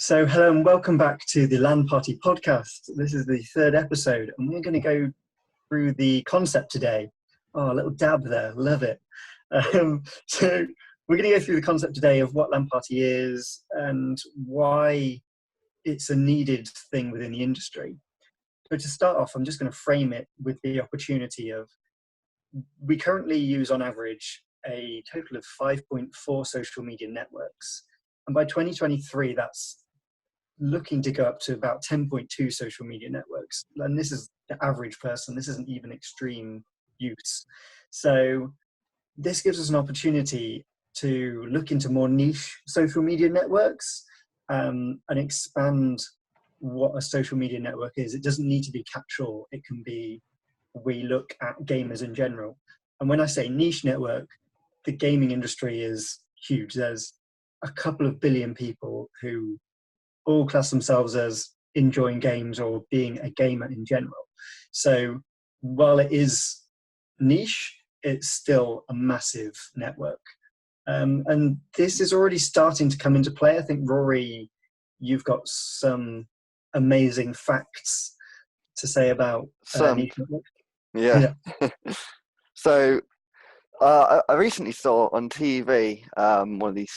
Hello and welcome back to the LAN Party podcast. This is the third episode, and we're going to go through the concept today. Oh, a little dab there, love it. So we're going to go through the concept today of what LAN Party is and why it's a needed thing within the industry. So to start off, I'm just going to frame it with the opportunity of, we currently use on average a total of 5.4 social media networks. And by 2023, that's looking to go up to about 10.2 social media networks. And this is the average person. This isn't even extreme use. So this gives us an opportunity to look into more niche social media networks and expand what a social media network is. It doesn't need to be catch-all. It can be, we look at gamers in general. And when I say niche network, the gaming industry is huge. There's a couple of billion people who all class themselves as enjoying games or being a gamer in general. So while it is niche, it's still a massive network. And this is already starting to come into play. I think, Rory, you've got some amazing facts to say about niche network. Yeah. So I recently saw on TV one of these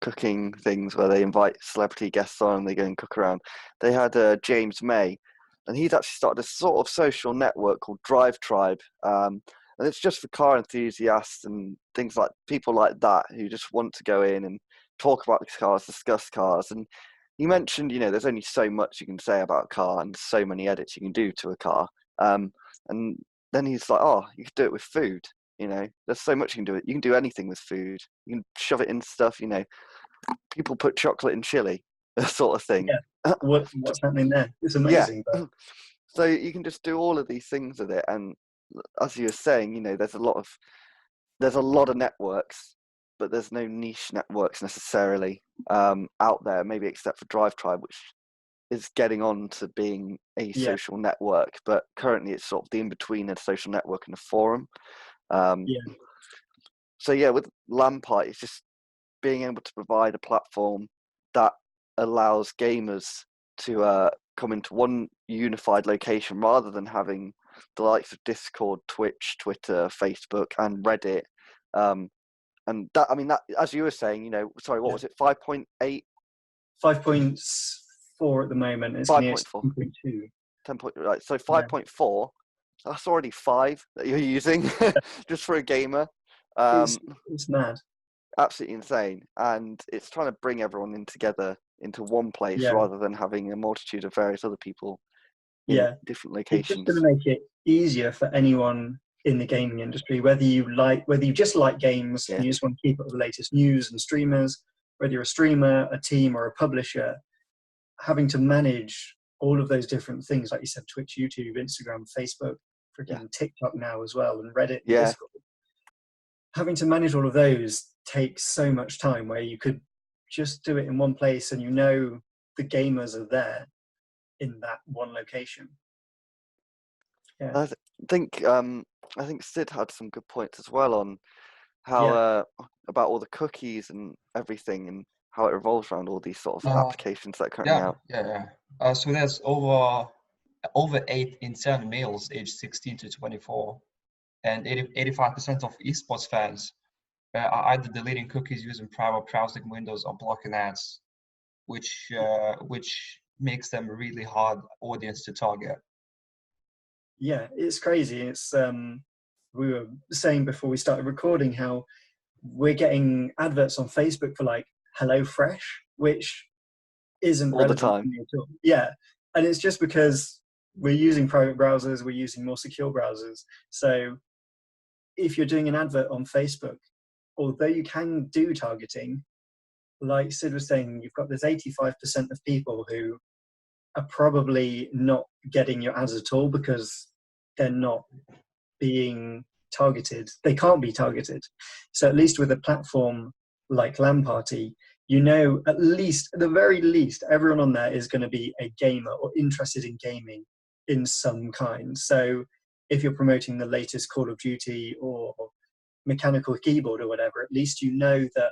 cooking things where they invite celebrity guests on and they go and cook around. They had James May, and he's actually started a sort of social network called Drive Tribe, and it's just for car enthusiasts and things like people like that who just want to go in and talk about cars, discuss cars. And you mentioned, there's only so much you can say about a car and so many edits you can do to a car. And then he's like, oh, you could do it with food. There's so much you can do. You can do anything with food. You can shove it in stuff. People put chocolate in chili, that sort of thing. Yeah. What's happening there? It's amazing. Yeah. But... So you can just do all of these things with it. And as you were saying, there's a lot of networks, but there's no niche networks necessarily out there. Maybe except for Drive Tribe, which is getting on to being a social network. But currently, it's sort of the in between a social network and a forum. So with LAN Party, it's just being able to provide a platform that allows gamers to come into one unified location rather than having the likes of Discord, Twitch, Twitter, Facebook, and Reddit. And that, that, as you were saying, sorry, what was it? 5.8? 5.4 at the moment. It's 5.4. 10.2. 10 point, right. So 5.4. That's already 5 that you're using just for a gamer. It's mad. Absolutely insane. And it's trying to bring everyone in together into one place rather than having a multitude of various other people in different locations. It's just going to make it easier for anyone in the gaming industry, whether you just like games and you just want to keep up with the latest news and streamers, whether you're a streamer, a team, or a publisher, having to manage all of those different things, like you said, Twitch, YouTube, Instagram, Facebook, freaking TikTok now as well, and Reddit, Discord. Having to manage all of those takes so much time, where you could just do it in one place and the gamers are there in that one location. I think Sid had some good points as well on how about all the cookies and everything and how it revolves around all these sort of applications that are currently out. So there's over 8 in 10 males aged 16 to 24, and 85% of esports fans are either deleting cookies using private browsing windows or blocking ads, which makes them a really hard audience to target. Yeah, it's crazy. It's we were saying before we started recording how we're getting adverts on Facebook for like HelloFresh, which isn't all the time at all. Yeah, and it's just because we're using private browsers, we're using more secure browsers. So if you're doing an advert on Facebook, although you can do targeting, like Sid was saying, you've got this 85% of people who are probably not getting your ads at all because they're not being targeted. They can't be targeted. So at least with a platform like LAN Party, at the very least, everyone on there is going to be a gamer or interested in gaming in some kind. So if you're promoting the latest Call of Duty or mechanical keyboard or whatever, at least that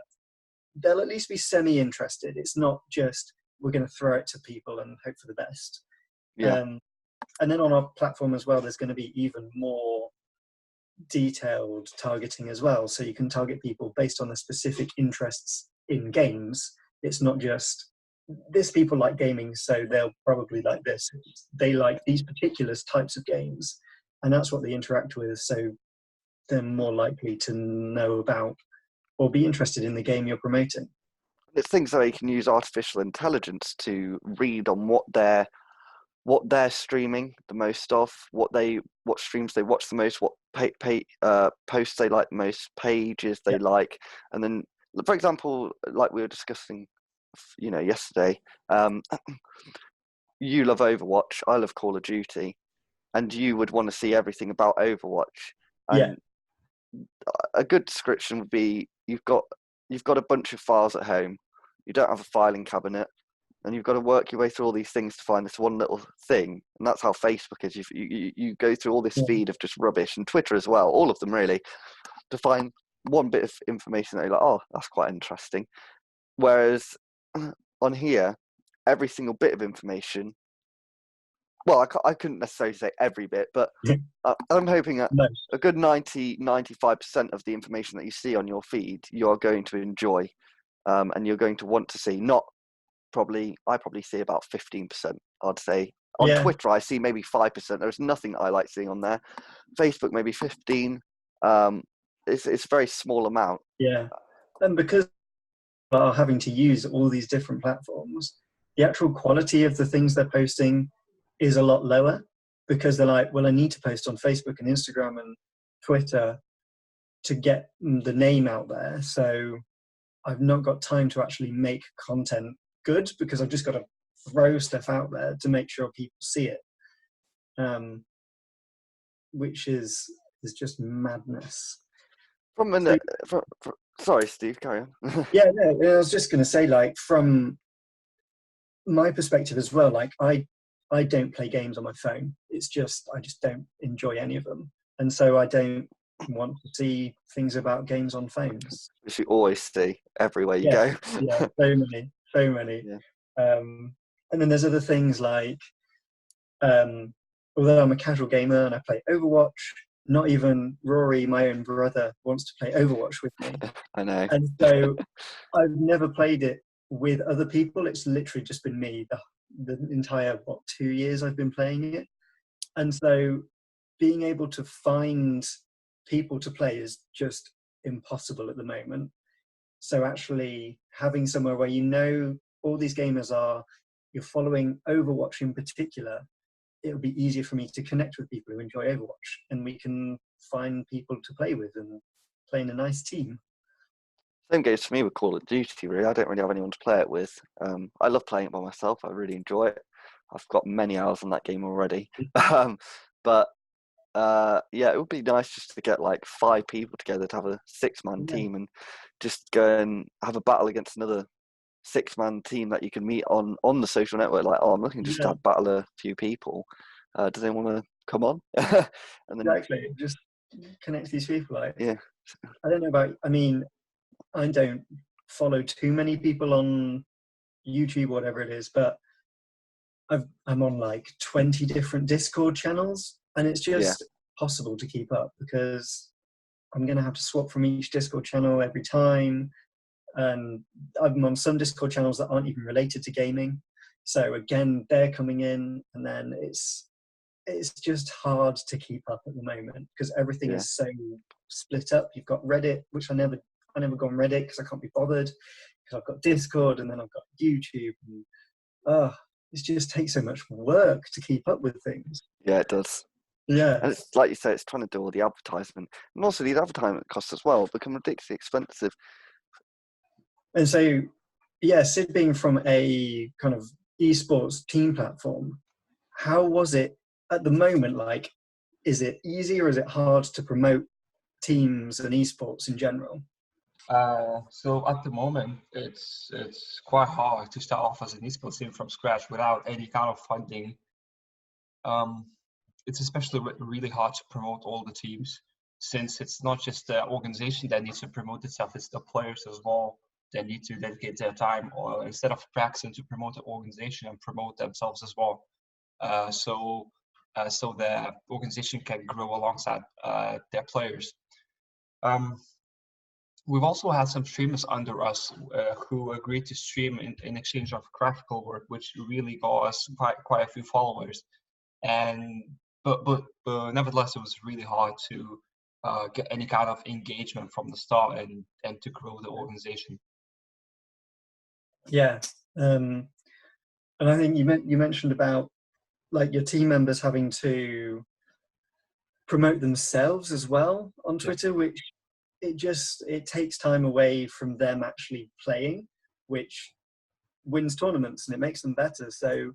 they'll at least be semi-interested. It's not just we're going to throw it to people and hope for the best. Yeah. And then on our platform as well, there's going to be even more detailed targeting as well. So you can target people based on their specific interests in games. It's not just this people like gaming, so they'll probably like this. They like these particular types of games, and that's what they interact with. So they're more likely to know about or be interested in the game you're promoting. It's things where you can use artificial intelligence to read on what they're streaming the most of, what streams they watch the most, what posts they like the most, pages they like, and then, for example, like we were discussing, yesterday, you love Overwatch, I love Call of Duty, and you would want to see everything about Overwatch. And a good description would be you've got a bunch of files at home, you don't have a filing cabinet, and you've got to work your way through all these things to find this one little thing. And that's how Facebook is. You go through all this feed of just rubbish, and Twitter as well, all of them really, to find one bit of information that you're like, oh, that's quite interesting. Whereas on here, every single bit of information, well, I couldn't necessarily say every bit, but I'm hoping that a good 95% of the information that you see on your feed, you're going to enjoy, and you're going to want to see. I probably see about 15%, I'd say. On Twitter, I see maybe 5%. There's nothing I like seeing on there. Facebook, maybe 15. It's a very small amount. Yeah. And because we are having to use all these different platforms, the actual quality of the things they're posting is a lot lower, because they're like, well, I need to post on Facebook and Instagram and Twitter to get the name out there. So I've not got time to actually make content good, because I've just got to throw stuff out there to make sure people see it, which is just madness. Sorry, Steve, carry on. Yeah, no, I was just going to say, like, from my perspective as well, like I don't play games on my phone. It's just I just don't enjoy any of them, and so I don't want to see things about games on phones. Which you always see everywhere you go. Yeah, so many. Yeah. And then there's other things like, although I'm a casual gamer and I play Overwatch, not even Rory, my own brother, wants to play Overwatch with me. I know. And so I've never played it with other people. It's literally just been me the entire 2 years I've been playing it. And so being able to find people to play is just impossible at the moment. So actually having somewhere where all these gamers you're following Overwatch in particular, it'll be easier for me to connect with people who enjoy Overwatch, and we can find people to play with and play in a nice team. Same goes for me with Call of Duty, really. I don't really have anyone to play it with. I love playing it by myself. I really enjoy it. I've got many hours on that game already. But it would be nice just to get like 5 people together to have a 6-man team and just go and have a battle against another 6-man team that you can meet on the social network. Like, I'm looking just to battle a few people. Do they want to come on? And then, exactly, just connect these people. Like, yeah. I don't know about. I mean, I don't follow too many people on YouTube, whatever it is, but I'm on like 20 different Discord channels, and it's just possible to keep up, because I'm going to have to swap from each Discord channel every time. And I'm on some Discord channels that aren't even related to gaming. So again, they're coming in, and then it's just hard to keep up at the moment, because everything is so split up. You've got Reddit, which I never go on Reddit because I can't be bothered, because I've got Discord, and then I've got YouTube, and it just takes so much work to keep up with things. Yeah, it does. Yeah. And it's like you say, it's trying to do all the advertisement, and also these advertisement costs as well become ridiculously expensive. And so, Sid, being from a kind of esports team platform, how was it at the moment? Like, is it easy or is it hard to promote teams and esports in general? So at the moment, it's quite hard to start off as an esports team from scratch without any kind of funding. It's especially really hard to promote all the teams, since it's not just the organization that needs to promote itself, it's the players as well. they need to dedicate their time, or instead of practicing, to promote the organization and promote themselves as well. So the organization can grow alongside their players. We've also had some streamers under us who agreed to stream in exchange of graphical work, which really got us quite a few followers. And but nevertheless, it was really hard to get any kind of engagement from the start and to grow the organization. Yeah, and I think you mentioned about like your team members having to promote themselves as well on Twitter, which it takes time away from them actually playing, which wins tournaments and it makes them better. So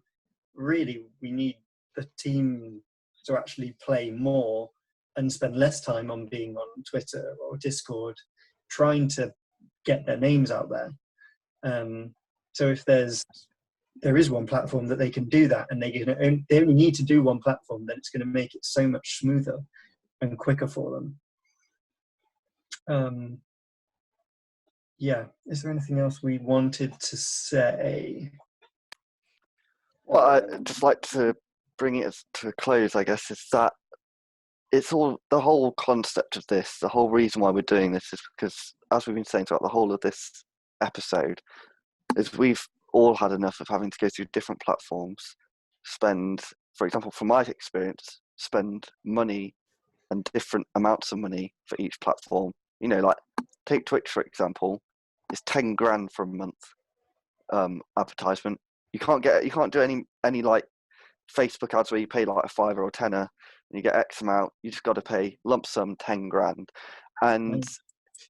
really, we need the team to actually play more and spend less time on being on Twitter or Discord, trying to get their names out there. So if there is one platform that they can do that, and they only need to do one platform, then it's going to make it so much smoother and quicker for them. Yeah, is there anything else we wanted to say? Well, I'd just like to bring it to a close, I guess, is that it's all the whole concept of this, the whole reason why we're doing this is because, as we've been saying throughout the whole of this episode, is we've all had enough of having to go through different platforms, spend, for example, from my experience, spend money and different amounts of money for each platform. You know, like take Twitch, for example, it's 10 grand for a month advertisement. You can't do any like Facebook ads where you pay like a $5 or a $10 and you get X amount. You just got to pay lump sum 10 grand. And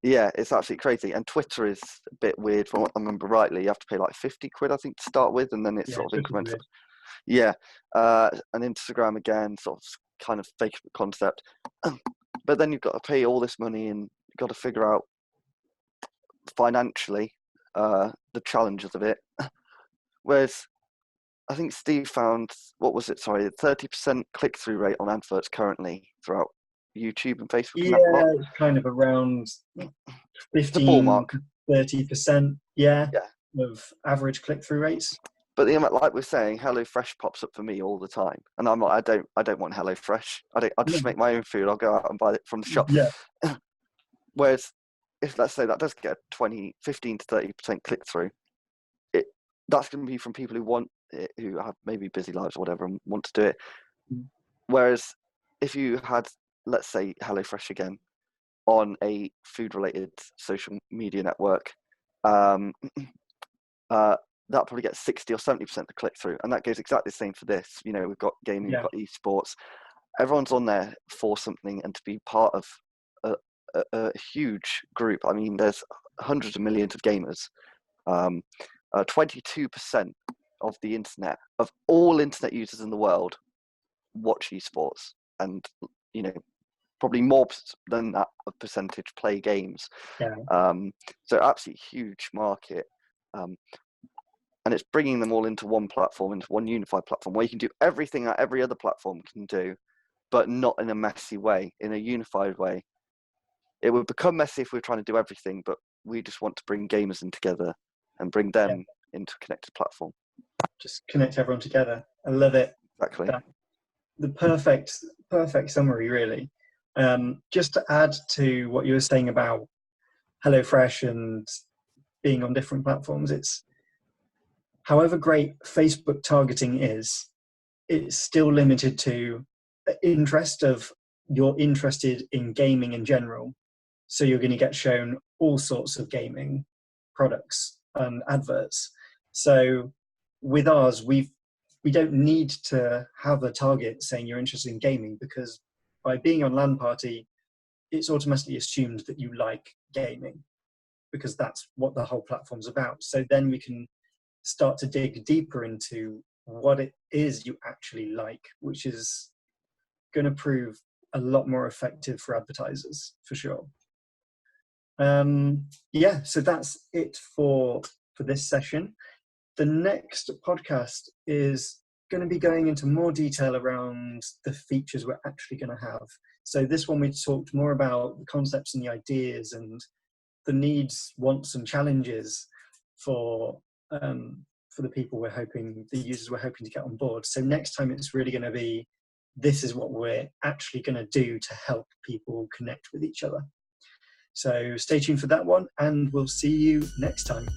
yeah, it's absolutely crazy. And Twitter is a bit weird. From what I remember rightly, you have to pay like 50 quid, I think, to start with, and then it's sort of incremental. Yeah. And Instagram again, sort of kind of Facebook concept. But then you've got to pay all this money and you've got to figure out financially the challenges of it. Whereas I think Steve found, 30% click-through rate on adverts currently throughout YouTube and Facebook. Yeah, it's kind of around 15 to 30%, of average click-through rates. But like we're saying, HelloFresh pops up for me all the time, and I'm like, I don't want HelloFresh. I just make my own food. I'll go out and buy it from the shop. Yeah. Whereas, if let's say that does get 15 to 30% click-through, that's going to be from people who have maybe busy lives or whatever and want to do it. Whereas if you had, let's say, HelloFresh again on a food-related social media network, that probably gets 60 or 70% the click-through, and that goes exactly the same for this. You know, we've got gaming, we've got esports. Everyone's on there for something, and to be part of a huge group. I mean, there's hundreds of millions of gamers. 22% of the internet, of all internet users in the world, watch esports, and you know, probably more than that of percentage play games. So absolutely huge market, and it's bringing them all into one platform, into one unified platform where you can do everything that every other platform can do, but not in a messy way, in a unified way. It would become messy if we were trying to do everything, but we just want to bring gamers in together and bring them into a connected platform. Just connect everyone together. I love it. Exactly. The perfect summary, really. Just to add to what you were saying about HelloFresh and being on different platforms, it's however great Facebook targeting is, it's still limited to the interest of you're interested in gaming in general. So you're going to get shown all sorts of gaming products and adverts. So with ours, we don't need to have a target saying you're interested in gaming, because by being on LAN Party, it's automatically assumed that you like gaming, because that's what the whole platform's about. So then we can start to dig deeper into what it is you actually like, which is going to prove a lot more effective for advertisers, for sure. So that's it for this session. The next podcast is going to be going into more detail around the features we're actually going to have. So this one we talked more about the concepts and the ideas and the needs, wants, and challenges for the people the users we're hoping to get on board. So next time it's really going to be, this is what we're actually going to do to help people connect with each other. So stay tuned for that one, and we'll see you next time.